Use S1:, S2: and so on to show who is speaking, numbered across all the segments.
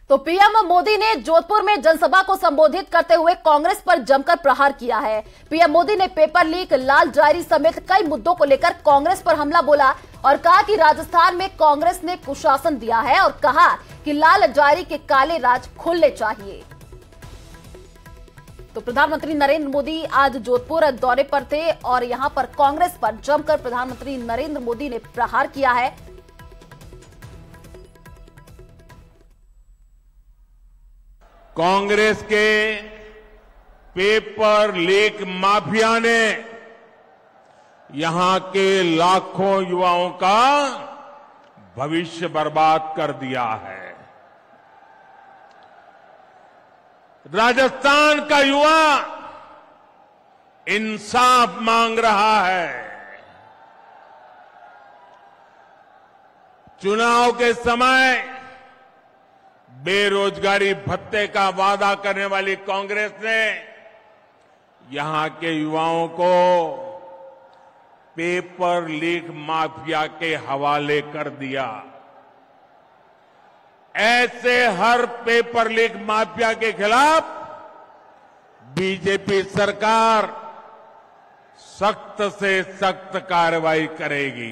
S1: तो पीएम मोदी ने जोधपुर में जनसभा को संबोधित करते हुए कांग्रेस पर जमकर प्रहार किया है। पीएम मोदी ने पेपर लीक, लाल डायरी समेत कई मुद्दों को लेकर कांग्रेस पर हमला बोला और कहा कि राजस्थान में कांग्रेस ने कुशासन दिया है और कहा कि लाल डायरी के काले राज खुलने चाहिए। तो प्रधानमंत्री नरेंद्र मोदी आज जोधपुर दौरे पर थे और यहां पर कांग्रेस पर जमकर प्रधानमंत्री नरेंद्र मोदी ने प्रहार किया है।
S2: कांग्रेस के पेपर लीक माफिया ने यहां के लाखों युवाओं का भविष्य बर्बाद कर दिया है। राजस्थान का युवा इंसाफ मांग रहा है। चुनाव के समय बेरोजगारी भत्ते का वादा करने वाली कांग्रेस ने यहां के युवाओं को पेपर लीक माफिया के हवाले कर दिया। ऐसे हर पेपर लीक माफिया के खिलाफ बीजेपी सरकार सख्त से सख्त कार्रवाई करेगी।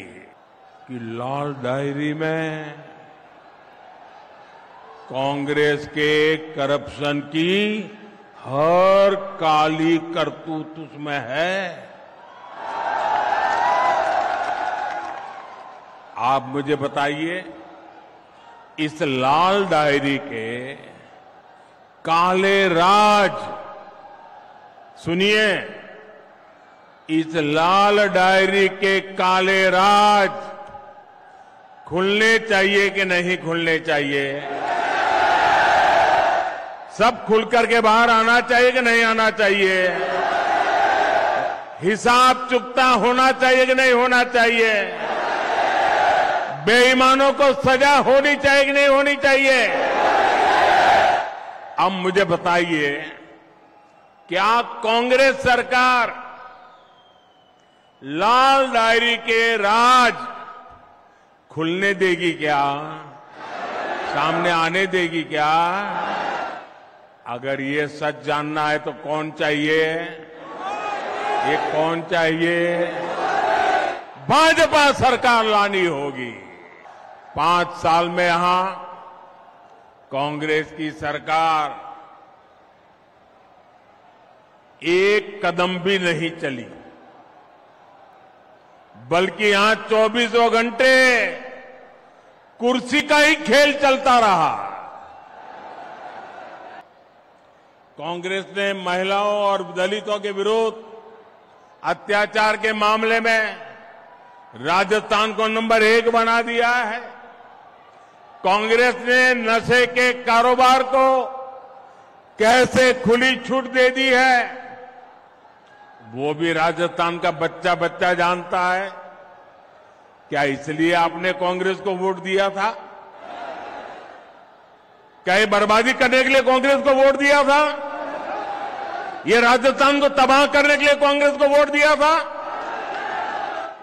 S2: कि लाल डायरी में कांग्रेस के करप्शन की हर काली करतूत उसमें है। आप मुझे बताइए, इस लाल डायरी के काले राज, सुनिए, इस लाल डायरी के काले राज खुलने चाहिए कि नहीं खुलने चाहिए? सब खुलकर के बाहर आना चाहिए कि नहीं आना चाहिए? हिसाब चुकता होना चाहिए कि नहीं होना चाहिए? बेईमानों को सजा होनी चाहिए कि नहीं होनी चाहिए? अब मुझे बताइए, क्या कांग्रेस सरकार लाल डायरी के राज खुलने देगी क्या? सामने आने देगी क्या? अगर ये सच जानना है तो कौन चाहिए? ये कौन चाहिए? भाजपा सरकार लानी होगी। 5 साल में यहां कांग्रेस की सरकार एक कदम भी नहीं चली, बल्कि यहां 24 घंटे कुर्सी का ही खेल चलता रहा। कांग्रेस ने महिलाओं और दलितों के विरुद्ध अत्याचार के मामले में राजस्थान को नंबर 1 बना दिया है। कांग्रेस ने नशे के कारोबार को कैसे खुली छूट दे दी है, वो भी राजस्थान का बच्चा बच्चा जानता है। क्या इसलिए आपने कांग्रेस को वोट दिया था? क्या ये बर्बादी करने के लिए कांग्रेस को वोट दिया था? ये राजस्थान को तबाह करने के लिए कांग्रेस को वोट दिया था?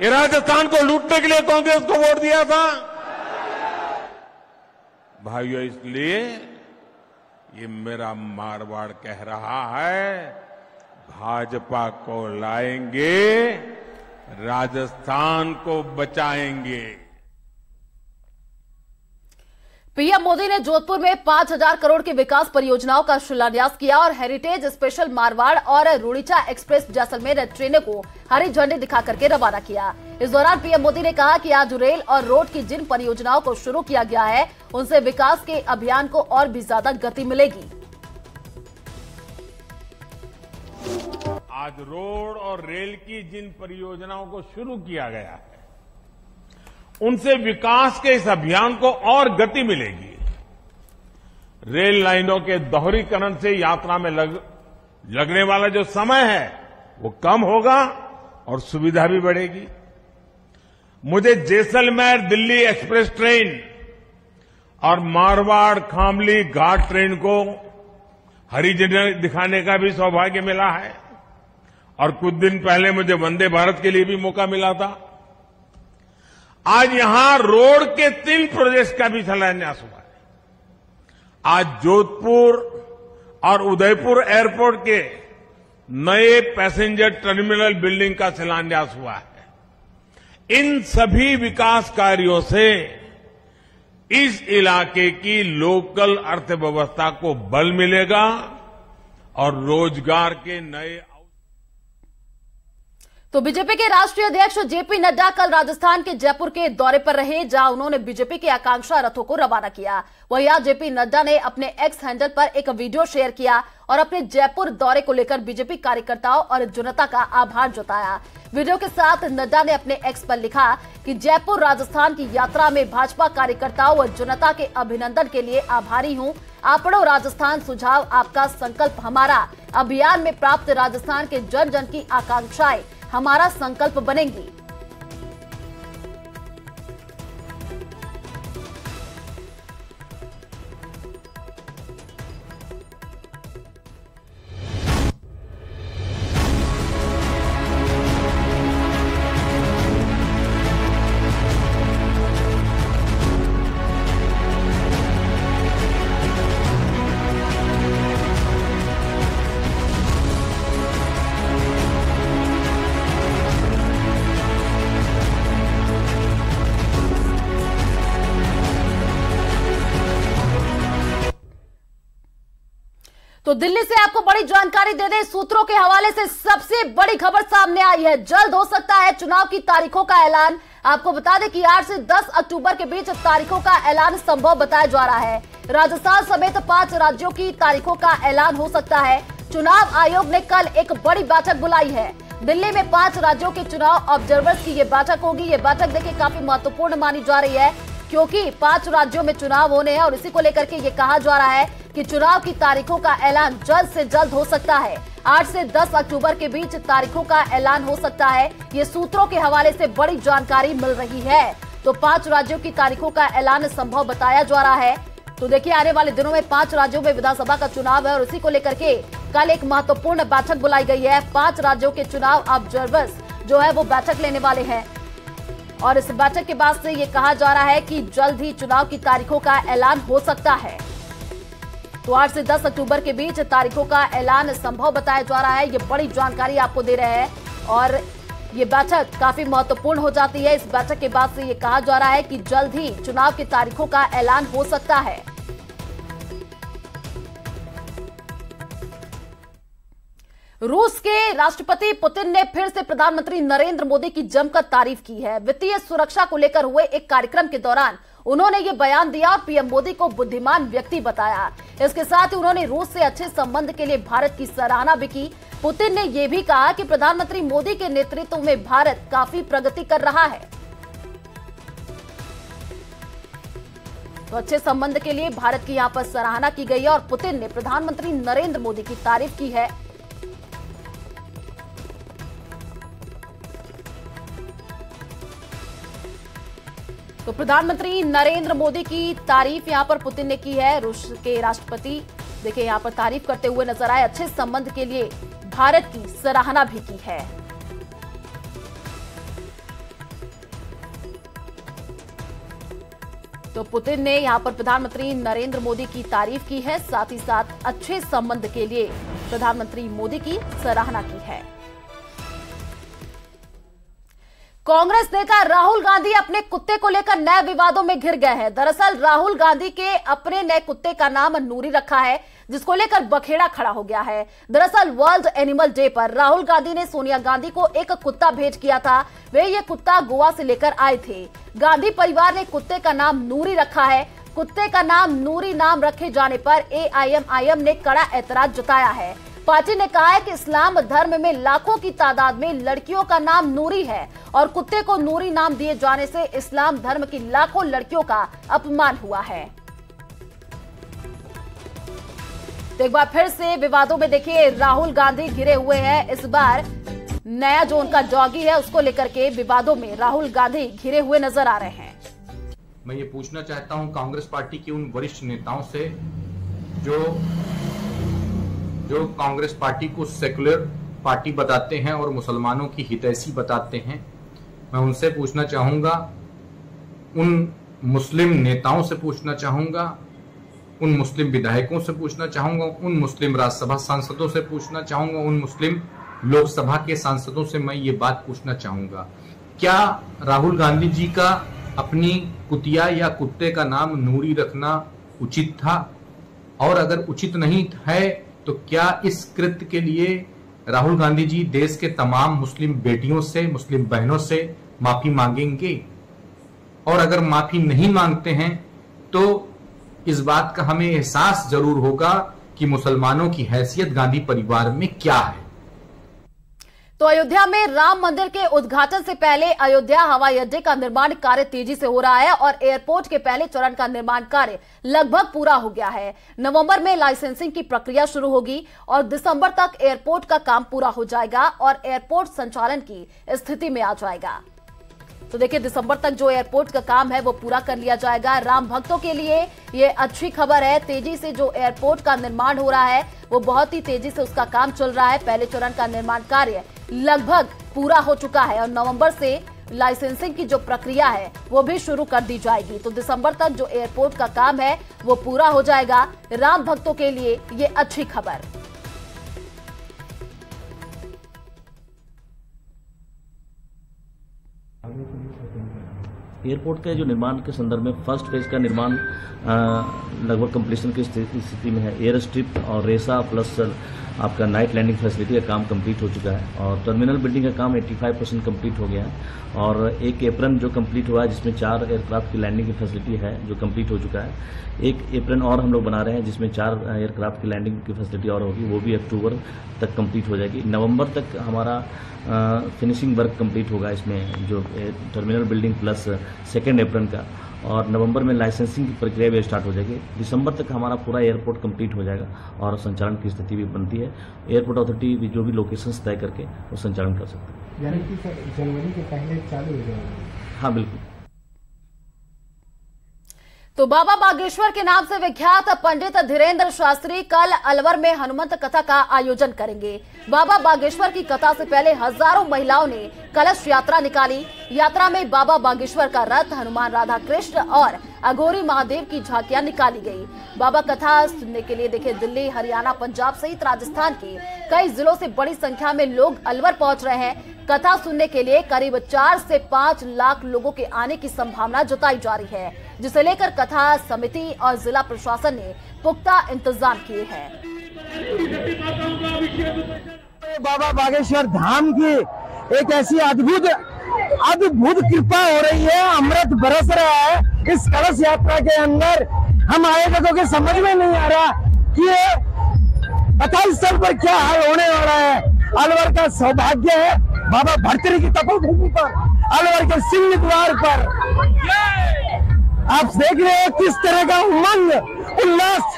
S2: ये राजस्थान को लूटने के लिए कांग्रेस को वोट दिया था? भाइयों, इसलिए ये मेरा मारवाड़ कह रहा है, भाजपा को लाएंगे, राजस्थान को बचाएंगे।
S1: पीएम मोदी ने जोधपुर में 5000 करोड़ की विकास परियोजनाओं का शिलान्यास किया और हेरिटेज स्पेशल मारवाड़ और रुड़ीचा एक्सप्रेस जैसलमेर ट्रेनों को हरी झंडी दिखा करके रवाना किया। इस दौरान पीएम मोदी ने कहा कि आज रेल और रोड की जिन परियोजनाओं को शुरू किया गया है, उनसे विकास के अभियान को और भी ज्यादा गति मिलेगी।
S2: आज रोड और रेल की जिन परियोजनाओं को शुरू किया गया है, उनसे विकास के इस अभियान को और गति मिलेगी। रेल लाइनों के दोहरीकरण से यात्रा में लगने वाला जो समय है वो कम होगा और सुविधा भी बढ़ेगी। मुझे जैसलमेर दिल्ली एक्सप्रेस ट्रेन और मारवाड़ खामली घाट ट्रेन को हरी झंडी दिखाने का भी सौभाग्य मिला है और कुछ दिन पहले मुझे वंदे भारत के लिए भी मौका मिला था। आज यहां रोड के 3 प्रोजेक्ट का भी शिलान्यास हुआ है। आज जोधपुर और उदयपुर एयरपोर्ट के नए पैसेंजर टर्मिनल बिल्डिंग का शिलान्यास हुआ है। इन सभी विकास कार्यों से इस इलाके की लोकल अर्थव्यवस्था को बल मिलेगा और रोजगार के नए।
S1: तो बीजेपी के राष्ट्रीय अध्यक्ष जेपी नड्डा कल राजस्थान के जयपुर के दौरे पर रहे, जहां उन्होंने बीजेपी के आकांक्षा रथों को रवाना किया। वहीं आज जेपी नड्डा ने अपने एक्स हैंडल पर एक वीडियो शेयर किया और अपने जयपुर दौरे को लेकर बीजेपी कार्यकर्ताओं और जनता का आभार जताया। वीडियो के साथ नड्डा ने अपने एक्स पर लिखा कि जयपुर राजस्थान की यात्रा में भाजपा कार्यकर्ताओं और जनता के अभिनंदन के लिए आभारी हूं। आपड़ो राजस्थान सुझाव आपका संकल्प हमारा अभियान में प्राप्त राजस्थान के जन जन की आकांक्षाएं हमारा संकल्प बनेंगी। तो दिल्ली से आपको बड़ी जानकारी दे दें, सूत्रों के हवाले से सबसे बड़ी खबर सामने आई है। जल्द हो सकता है चुनाव की तारीखों का ऐलान। आपको बता दें कि 8 से 10 अक्टूबर के बीच तारीखों का ऐलान संभव बताया जा रहा है। राजस्थान समेत 5 राज्यों की तारीखों का ऐलान हो सकता है। चुनाव आयोग ने कल एक बड़ी बैठक बुलाई है। दिल्ली में 5 राज्यों के चुनाव ऑब्जर्वर्स की ये बैठक होगी। ये बैठक देखिए काफी महत्वपूर्ण मानी जा रही है, क्योंकि 5 राज्यों में चुनाव होने हैं और इसी को लेकर के ये कहा जा रहा है कि चुनाव की तारीखों का ऐलान जल्द से जल्द हो सकता है। 8 से 10 अक्टूबर के बीच तारीखों का ऐलान हो सकता है। ये सूत्रों के हवाले से बड़ी जानकारी मिल रही है। तो 5 राज्यों की तारीखों का ऐलान संभव बताया जा रहा है। तो देखिए आने वाले दिनों में 5 राज्यों में विधानसभा का चुनाव है और इसी को लेकर के कल एक महत्वपूर्ण बैठक बुलाई गई है। 5 राज्यों के चुनाव ऑब्जर्वर्स जो है वो बैठक लेने वाले हैं और इस बैठक के बाद से ये कहा जा रहा है कि जल्द ही चुनाव की तारीखों का ऐलान हो सकता है। तो 8 से 10 अक्टूबर के बीच तारीखों का ऐलान संभव बताया जा रहा है। ये बड़ी जानकारी आपको दे रहे हैं और ये बैठक काफी महत्वपूर्ण हो जाती है। इस बैठक के बाद से ये कहा जा रहा है कि जल्द ही चुनाव की तारीखों का ऐलान हो सकता है। रूस के राष्ट्रपति पुतिन ने फिर से प्रधानमंत्री नरेंद्र मोदी की जमकर तारीफ की है। वित्तीय सुरक्षा को लेकर हुए एक कार्यक्रम के दौरान उन्होंने ये बयान दिया और पीएम मोदी को बुद्धिमान व्यक्ति बताया। इसके साथ ही उन्होंने रूस से अच्छे संबंध के लिए भारत की सराहना भी की। पुतिन ने यह भी कहा कि प्रधानमंत्री मोदी के नेतृत्व में भारत काफी प्रगति कर रहा है। तो अच्छे संबंध के लिए भारत की यहां पर सराहना की गई है और पुतिन ने प्रधानमंत्री नरेंद्र मोदी की तारीफ की है। तो प्रधानमंत्री नरेंद्र मोदी की तारीफ यहां पर पुतिन ने की है। रूस के राष्ट्रपति देखिए यहां पर तारीफ करते हुए नजर आए। अच्छे संबंध के लिए भारत की सराहना भी की है। तो पुतिन ने यहां पर प्रधानमंत्री नरेंद्र मोदी की तारीफ की है, साथ ही साथ अच्छे संबंध के लिए प्रधानमंत्री मोदी की सराहना की है। कांग्रेस नेता राहुल गांधी अपने कुत्ते को लेकर नए विवादों में घिर गए हैं। दरअसल राहुल गांधी के अपने नए कुत्ते का नाम नूरी रखा है, जिसको लेकर बखेड़ा खड़ा हो गया है। दरअसल वर्ल्ड एनिमल डे पर राहुल गांधी ने सोनिया गांधी को एक कुत्ता भेंट किया था। वे ये कुत्ता गोवा से लेकर आए थे। गांधी परिवार ने कुत्ते का नाम नूरी रखा है। कुत्ते का नाम नूरी नाम रखे जाने पर AIM ने कड़ा ऐतराज जताया है। पार्टी ने कहा है कि इस्लाम धर्म में लाखों की तादाद में लड़कियों का नाम नूरी है और कुत्ते को नूरी नाम दिए जाने से इस्लाम धर्म की लाखों लड़कियों का अपमान हुआ है। तो एक बार फिर से विवादों में देखिए राहुल गांधी घिरे हुए हैं। इस बार नया जो उनका डॉगी है उसको लेकर के विवादों में राहुल गांधी घिरे हुए नजर आ रहे हैं।
S3: मैं ये पूछना चाहता हूं कांग्रेस पार्टी के उन वरिष्ठ नेताओं से जो कांग्रेस पार्टी को सेकुलर पार्टी बताते हैं और मुसलमानों की हितैषी बताते हैं। मैं उनसे पूछना चाहूंगा, उन मुस्लिम नेताओं से पूछना चाहूंगा उन मुस्लिम विधायकों से पूछना चाहूंगा, उन मुस्लिम राज्यसभा सांसदों से पूछना चाहूंगा, उन मुस्लिम लोकसभा के सांसदों से मैं ये बात पूछना चाहूंगा, क्या राहुल गांधी जी का अपनी कुतिया या कुत्ते का नाम नूरी रखना उचित था? और अगर उचित नहीं है तो क्या इस कृत्य के लिए राहुल गांधी जी देश के तमाम मुस्लिम बेटियों से, मुस्लिम बहनों से माफी मांगेंगे? और अगर माफी नहीं मांगते हैं तो इस बात का हमें एहसास जरूर होगा कि मुसलमानों की हैसियत गांधी परिवार में क्या है।
S1: तो अयोध्या में राम मंदिर के उद्घाटन से पहले अयोध्या हवाई अड्डे का निर्माण कार्य तेजी से हो रहा है और एयरपोर्ट के पहले चरण का निर्माण कार्य लगभग पूरा हो गया है। नवंबर में लाइसेंसिंग की प्रक्रिया शुरू होगी और दिसंबर तक एयरपोर्ट का काम पूरा हो जाएगा और एयरपोर्ट संचालन की स्थिति में आ जाएगा। तो देखिए, दिसंबर तक जो एयरपोर्ट का काम है वो पूरा कर लिया जाएगा। राम भक्तों के लिए ये अच्छी खबर है। तेजी से जो एयरपोर्ट का निर्माण हो रहा है वो बहुत ही तेजी से उसका काम चल रहा है। पहले चरण का निर्माण कार्य लगभग पूरा हो चुका है और नवंबर से लाइसेंसिंग की जो प्रक्रिया है वो भी शुरू कर दी जाएगी। तो दिसंबर तक जो एयरपोर्ट का काम है वो पूरा हो जाएगा। राम भक्तों के लिए ये अच्छी खबर।
S4: एयरपोर्ट के जो निर्माण के संदर्भ में फर्स्ट फेज का निर्माण लगभग कंप्लीशन की स्थिति में है। एयर स्ट्रिप और रेसा प्लस आपका नाइट लैंडिंग फैसिलिटी का काम कंप्लीट हो चुका है और टर्मिनल बिल्डिंग का काम 85% कंप्लीट हो गया है और एक एप्रन जो कंप्लीट हुआ है जिसमें 4 एयरक्राफ्ट की लैंडिंग की फैसिलिटी है जो कंप्लीट हो चुका है। एक एप्रन और हम लोग बना रहे हैं जिसमें 4 एयरक्राफ्ट की लैंडिंग की फैसिलिटी और होगी, वो भी अक्टूबर तक कंप्लीट हो जाएगी। नवंबर तक हमारा फिनिशिंग वर्क कंप्लीट होगा इसमें जो terminal building plus second apron का, और नवंबर में लाइसेंसिंग की प्रक्रिया भी स्टार्ट हो जाएगी। दिसंबर तक हमारा पूरा एयरपोर्ट कंप्लीट हो जाएगा और संचालन की स्थिति भी बनती है। एयरपोर्ट अथॉरिटी जो भी लोकेशंस तय करके वो संचालन कर सकते हैं।
S5: यानी कि जनवरी के पहले चालू हो जाएगा?
S4: हाँ बिल्कुल।
S1: तो बाबा बागेश्वर के नाम से विख्यात पंडित धीरेन्द्र शास्त्री कल अलवर में हनुमंत कथा का आयोजन करेंगे। बाबा बागेश्वर की कथा से पहले हजारों महिलाओं ने कलश यात्रा निकाली। यात्रा में बाबा बागेश्वर का रथ, हनुमान, राधा कृष्ण और अघोरी महादेव की झांकियां निकाली गई। बाबा कथा सुनने के लिए देखिए दिल्ली, हरियाणा, पंजाब सहित राजस्थान के कई जिलों से बड़ी संख्या में लोग अलवर पहुंच रहे हैं। कथा सुनने के लिए करीब 4 से 5 लाख लोगों के आने की संभावना जताई जा रही है, जिसे लेकर कथा समिति और जिला प्रशासन ने पुख्ता इंतजाम किए हैं।
S6: बाबा बागेश्वर धाम की एक ऐसी अद्भुत कृपा हो रही है, अमृत बरस रहा है इस कलश यात्रा के अंदर। हम आएगा तो समझ में नहीं आ रहा कि ये कथा स्थल पर क्या हाल होने वाला है। अलवर का सौभाग्य है बाबा भर्तृहरि की तपोभूमि पर, अलवर के सिंह द्वार पर आप देख रहे हो किस तरह का उमंग उल्लास।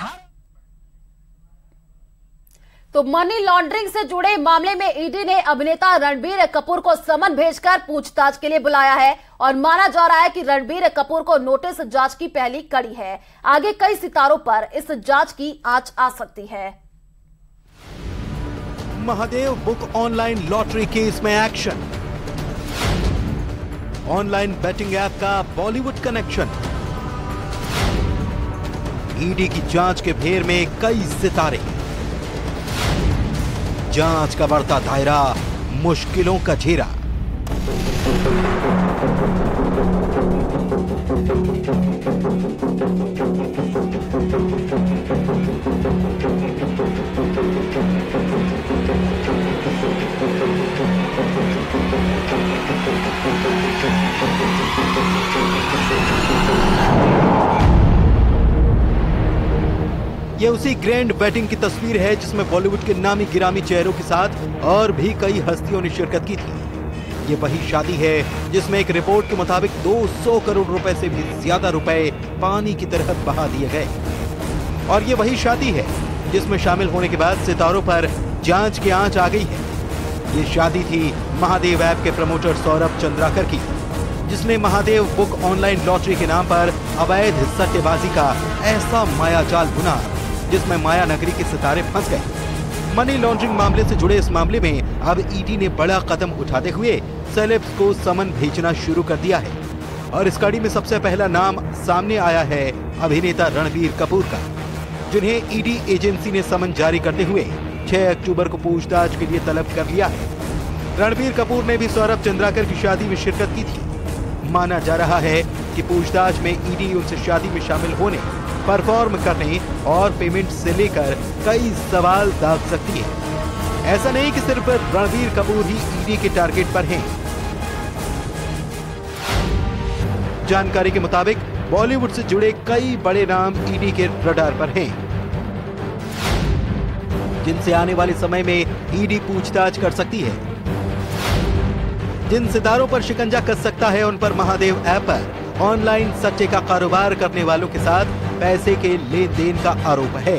S1: तो मनी लॉन्ड्रिंग से जुड़े मामले में ईडी ने अभिनेता रणबीर कपूर को समन भेजकर पूछताछ के लिए बुलाया है और माना जा रहा है कि रणबीर कपूर को नोटिस जांच की पहली कड़ी है। आगे कई सितारों पर इस जांच की आंच आ सकती है।
S7: Mahadev book online lottery case में एक्शन, ऑनलाइन बेटिंग ऐप का बॉलीवुड कनेक्शन, ईडी की जांच के घेर में कई सितारे, जांच का बढ़ता दायरा, मुश्किलों का घेरा। ये उसी ग्रैंड बैटिंग की तस्वीर है जिसमें बॉलीवुड के नामी गिरामी चेहरों के साथ और भी कई हस्तियों ने शिरकत की थी। ये वही शादी है जिसमें एक रिपोर्ट के मुताबिक 200 करोड़ रुपए से भी ज्यादा रुपए पानी की तरह बहा दिए गए। और ये वही शादी है जिसमें शामिल होने के बाद सितारों पर जांच की आंच आ गई है। ये शादी थी महादेव ऐप के प्रमोटर सौरभ चंद्राकर की, जिसने महादेव बुक ऑनलाइन लॉटरी के नाम पर अवैध सट्टेबाजी का ऐसा मायाजाल बुना जिसमें माया नगरी के सितारे फंस गए। मनी लॉन्ड्रिंग मामले से जुड़े इस मामले में अब ईडी ने बड़ा कदम उठाते हुए सेलेब्स को समन भेजना शुरू कर दिया है और इस कड़ी में सबसे पहला नाम सामने आया है अभिनेता रणबीर कपूर का। जिन्हें ईडी एजेंसी ने समन जारी करते हुए 6 अक्टूबर को पूछताछ के लिए तलब कर लिया है। रणबीर कपूर ने भी सौरभ चंद्राकर की शादी में शिरकत की थी। माना जा रहा है कि पूछताछ में ईडी उनसे शादी में शामिल होने, परफॉर्म करने और पेमेंट से लेकर कई सवाल दाग सकती है। ऐसा नहीं कि सिर्फ रणबीर कपूर ही ईडी के टारगेट पर हैं। जानकारी के मुताबिक बॉलीवुड से जुड़े कई बड़े नाम ईडी के रडार पर हैं, जिनसे आने वाले समय में ईडी पूछताछ कर सकती है। जिन सितारों पर शिकंजा कस सकता है, उन पर महादेव ऐप पर ऑनलाइन सट्टे का कारोबार करने वालों के साथ पैसे के लेन देन का आरोप है।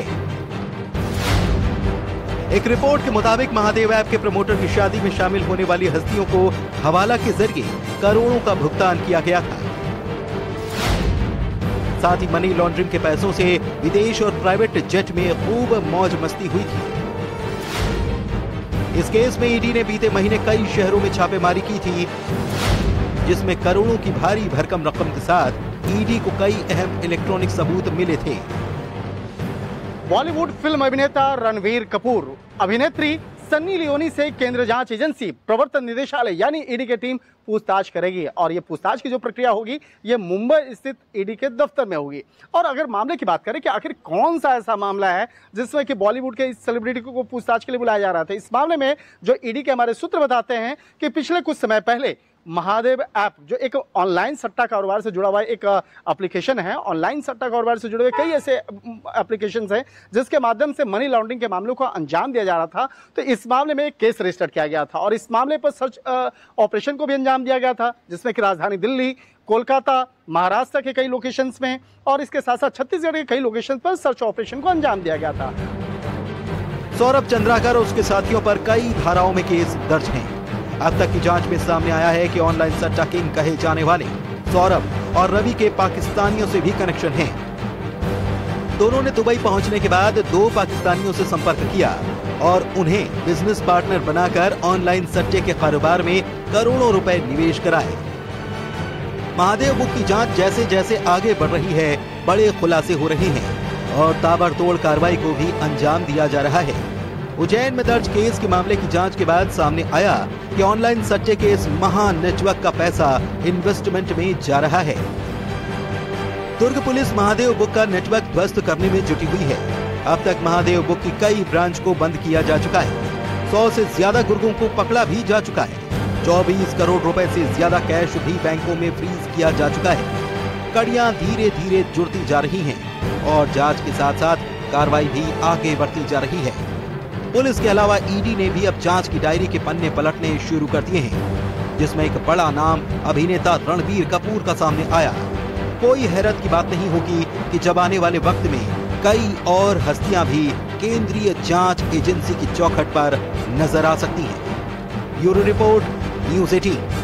S7: एक रिपोर्ट के मुताबिक महादेव ऐप के प्रमोटर की शादी में शामिल होने वाली हस्तियों को हवाला के जरिए करोड़ों का भुगतान किया गया था। साथ ही मनी लॉन्ड्रिंग के पैसों से विदेश और प्राइवेट जेट में खूब मौज मस्ती हुई थी। इस केस में ईडी ने बीते महीने कई शहरों में छापेमारी की थी, जिसमें करोड़ों की भारी भरकम रकम के साथ ईडी को कई अहम इलेक्ट्रॉनिक सबूत मिले थे।
S8: बॉलीवुड फिल्म अभिनेता रणबीर कपूर, अभिनेत्री सन्नी लियोनी से केंद्र जांच एजेंसी प्रवर्तन निदेशालय यानी ईडी की टीम पूछताछ करेगी और ये पूछताछ की जो प्रक्रिया होगी ये मुंबई स्थित ईडी के दफ्तर में होगी। और अगर मामले की बात करें कि आखिर कौन सा ऐसा मामला है जिसमें कि बॉलीवुड के इस सेलिब्रिटी को पूछताछ के लिए बुलाया जा रहा था, इस मामले में जो ईडी के हमारे सूत्र बताते हैं कि पिछले कुछ समय पहले महादेव ऐप, जो एक ऑनलाइन सट्टा कारोबार से जुड़ा हुआ एक एप्लीकेशन है, ऑनलाइन सट्टा कारोबार से जुड़े हुए कई ऐसे एप्लीकेशंस हैं जिसके माध्यम से मनी लॉन्ड्रिंग के मामलों को अंजाम दिया जा रहा था। तो इस मामले में एक केस रजिस्टर किया गया था और इस मामले पर सर्च ऑपरेशन को भी अंजाम दिया गया था, जिसमें कि राजधानी दिल्ली, कोलकाता, महाराष्ट्र के कई लोकेशंस में और इसके साथ साथ छत्तीसगढ़ के कई लोकेशन पर सर्च ऑपरेशन को अंजाम दिया गया था।
S7: सौरभ चंद्राकर और उसके साथियों पर कई धाराओं में केस दर्ज हैं। अब तक की जांच में सामने आया है कि ऑनलाइन सट्टा किंग कहे जाने वाले सौरभ और रवि के पाकिस्तानियों से भी कनेक्शन हैं। दोनों ने दुबई पहुंचने के बाद 2 पाकिस्तानियों से संपर्क किया और उन्हें बिजनेस पार्टनर बनाकर ऑनलाइन सट्टे के कारोबार में करोड़ों रुपए निवेश कराए। महादेव बुक की जांच जैसे जैसे आगे बढ़ रही है, बड़े खुलासे हो रहे हैं और ताबड़तोड़ कार्रवाई को भी अंजाम दिया जा रहा है। उज्जैन में दर्ज केस के मामले की जांच के बाद सामने आया कि ऑनलाइन सट्टे के इस महान नेटवर्क का पैसा इन्वेस्टमेंट में जा रहा है। दुर्ग पुलिस महादेव बुक का नेटवर्क ध्वस्त करने में जुटी हुई है। अब तक महादेव बुक की कई ब्रांच को बंद किया जा चुका है। 100 से ज्यादा गुर्गों को पकड़ा भी जा चुका है। 24 करोड़ रुपए से ज्यादा कैश भी बैंकों में फ्रीज किया जा चुका है। कड़ियां धीरे धीरे जुड़ती जा रही हैं और जांच के साथ साथ कार्रवाई भी आगे बढ़ती जा रही है। पुलिस के अलावा ईडी ने भी अब जांच की डायरी के पन्ने पलटने शुरू कर दिए हैं, जिसमें एक बड़ा नाम अभिनेता रणबीर कपूर का सामने आया। कोई हैरत की बात नहीं होगी कि जब आने वाले वक्त में कई और हस्तियां भी केंद्रीय जांच एजेंसी की चौखट पर नजर आ सकती हैं। Bureau report, news 18।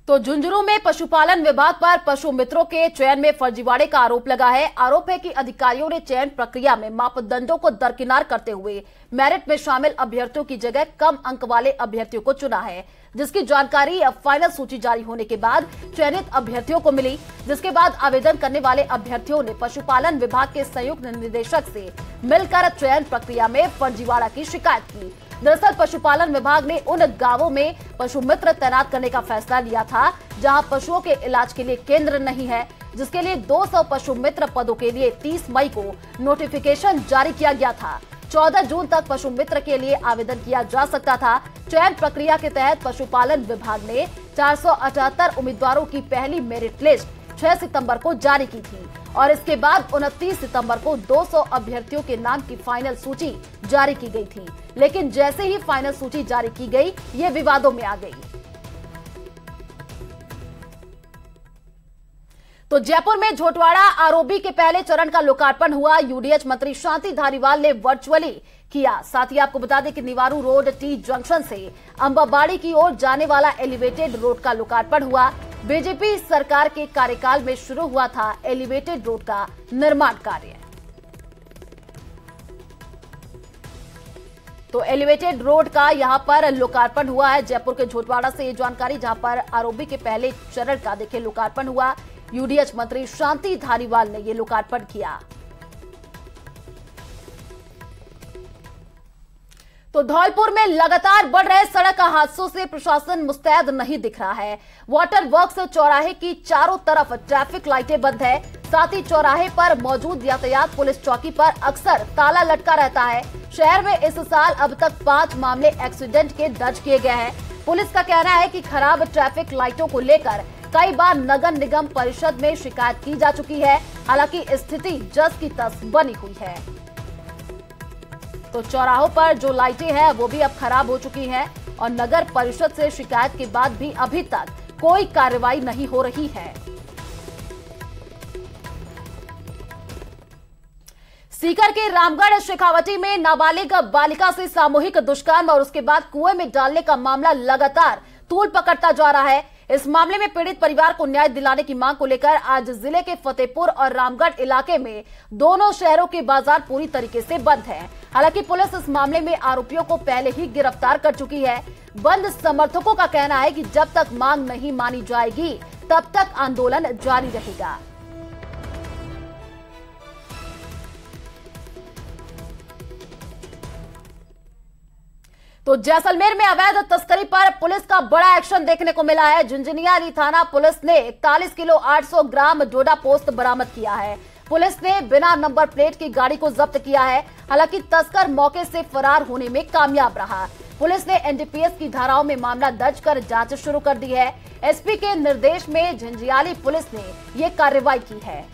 S1: तो झुंझुनू में पशुपालन विभाग पर पशु मित्रों के चयन में फर्जीवाड़े का आरोप लगा है। आरोप है कि अधिकारियों ने चयन प्रक्रिया में मापदंडों को दरकिनार करते हुए मेरिट में शामिल अभ्यर्थियों की जगह कम अंक वाले अभ्यर्थियों को चुना है, जिसकी जानकारी अब फाइनल सूची जारी होने के बाद चयनित अभ्यर्थियों को मिली, जिसके बाद आवेदन करने वाले अभ्यर्थियों ने पशुपालन विभाग के संयुक्त निदेशक से मिलकर चयन प्रक्रिया में फर्जीवाड़ा की शिकायत की। दरअसल पशुपालन विभाग ने उन गांवों में पशु मित्र तैनात करने का फैसला लिया था जहां पशुओं के इलाज के लिए केंद्र नहीं है, जिसके लिए 200 पशु मित्र पदों के लिए 30 मई को नोटिफिकेशन जारी किया गया था। 14 जून तक पशु मित्र के लिए आवेदन किया जा सकता था। चयन प्रक्रिया के तहत पशुपालन विभाग ने 478 उम्मीदवारों की पहली मेरिट लिस्ट 6 सितंबर को जारी की थी और इसके बाद 29 सितंबर को 200 अभ्यर्थियों के नाम की फाइनल सूची जारी की गई थी। लेकिन जैसे ही फाइनल सूची जारी की गई, ये विवादों में आ गई। तो जयपुर में झोटवाड़ा आरओबी के पहले चरण का लोकार्पण हुआ। यूडीएच मंत्री शांति धारीवाल ने वर्चुअली किया। साथ ही आपको बता दें कि निवारू रोड टी जंक्शन से अंबाबाड़ी की ओर जाने वाला एलिवेटेड रोड का लोकार्पण हुआ। बीजेपी सरकार के कार्यकाल में शुरू हुआ था एलिवेटेड रोड का निर्माण कार्य। तो एलिवेटेड रोड का यहां पर लोकार्पण हुआ है। जयपुर के झोटवाड़ा से ये जानकारी, जहां पर आरओबी के पहले चरण का देखिए लोकार्पण हुआ। यूडीएच मंत्री शांति धारीवाल ने ये लोकार्पण किया। तो धौलपुर में लगातार बढ़ रहे सड़क हादसों से प्रशासन मुस्तैद नहीं दिख रहा है। वाटर वर्क्स चौराहे की चारों तरफ ट्रैफिक लाइटें बंद है। साथ ही चौराहे पर मौजूद यातायात पुलिस चौकी पर अक्सर ताला लटका रहता है। शहर में इस साल अब तक 5 मामले एक्सीडेंट के दर्ज किए गए हैं। पुलिस का कहना है कि खराब ट्रैफिक लाइटों को लेकर कई बार नगर निगम परिषद में शिकायत की जा चुकी है। हालांकि स्थिति जस की तस बनी हुई है। तो चौराहों पर जो लाइटें हैं वो भी अब खराब हो चुकी हैं और नगर परिषद से शिकायत के बाद भी अभी तक कोई कार्रवाई नहीं हो रही है। सीकर के रामगढ़ शेखावटी में नाबालिग बालिका से सामूहिक दुष्कर्म और उसके बाद कुएं में डालने का मामला लगातार तूल पकड़ता जा रहा है। इस मामले में पीड़ित परिवार को न्याय दिलाने की मांग को लेकर आज जिले के फतेहपुर और रामगढ़ इलाके में दोनों शहरों के बाजार पूरी तरीके से बंद हैं। हालांकि पुलिस इस मामले में आरोपियों को पहले ही गिरफ्तार कर चुकी है। बंद समर्थकों का कहना है कि जब तक मांग नहीं मानी जाएगी तब तक आंदोलन जारी रहेगा। तो जैसलमेर में अवैध तस्करी पर पुलिस का बड़ा एक्शन देखने को मिला है। झुंझुनूयारी थाना पुलिस ने 41 किलो 800 ग्राम डोडा पोस्त बरामद किया है। पुलिस ने बिना नंबर प्लेट की गाड़ी को जब्त किया है। हालांकि तस्कर मौके से फरार होने में कामयाब रहा। पुलिस ने एनडीपीएस की धाराओं में मामला दर्ज कर जांच शुरू कर दी है। एसपी के निर्देश में झुंझुनूयारी पुलिस ने ये कार्रवाई की है।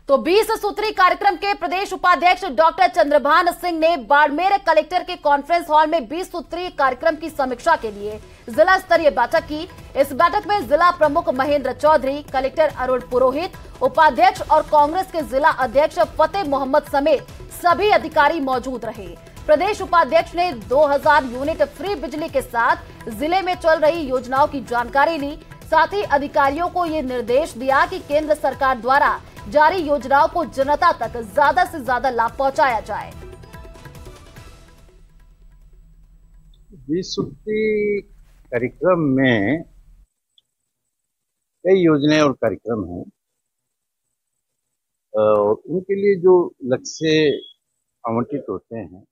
S1: तो 20 सूत्री कार्यक्रम के प्रदेश उपाध्यक्ष डॉक्टर चंद्रभान सिंह ने बाड़मेर कलेक्टर के कॉन्फ्रेंस हॉल में 20 सूत्री कार्यक्रम की समीक्षा के लिए जिला स्तरीय बैठक की। इस बैठक में जिला प्रमुख महेंद्र चौधरी, कलेक्टर अरुण पुरोहित, उपाध्यक्ष और कांग्रेस के जिला अध्यक्ष फतेह मोहम्मद समेत सभी अधिकारी मौजूद रहे। प्रदेश उपाध्यक्ष ने 2000 यूनिट फ्री बिजली के साथ जिले में चल रही योजनाओं की जानकारी ली। साथ ही अधिकारियों को ये निर्देश दिया कि केंद्र सरकार द्वारा जारी योजनाओं को जनता तक ज्यादा से ज्यादा लाभ पहुंचाया जाए।
S9: 20 सूत्री कार्यक्रम में कई योजनाएं और कार्यक्रम हैं और उनके लिए जो लक्ष्य आवंटित होते हैं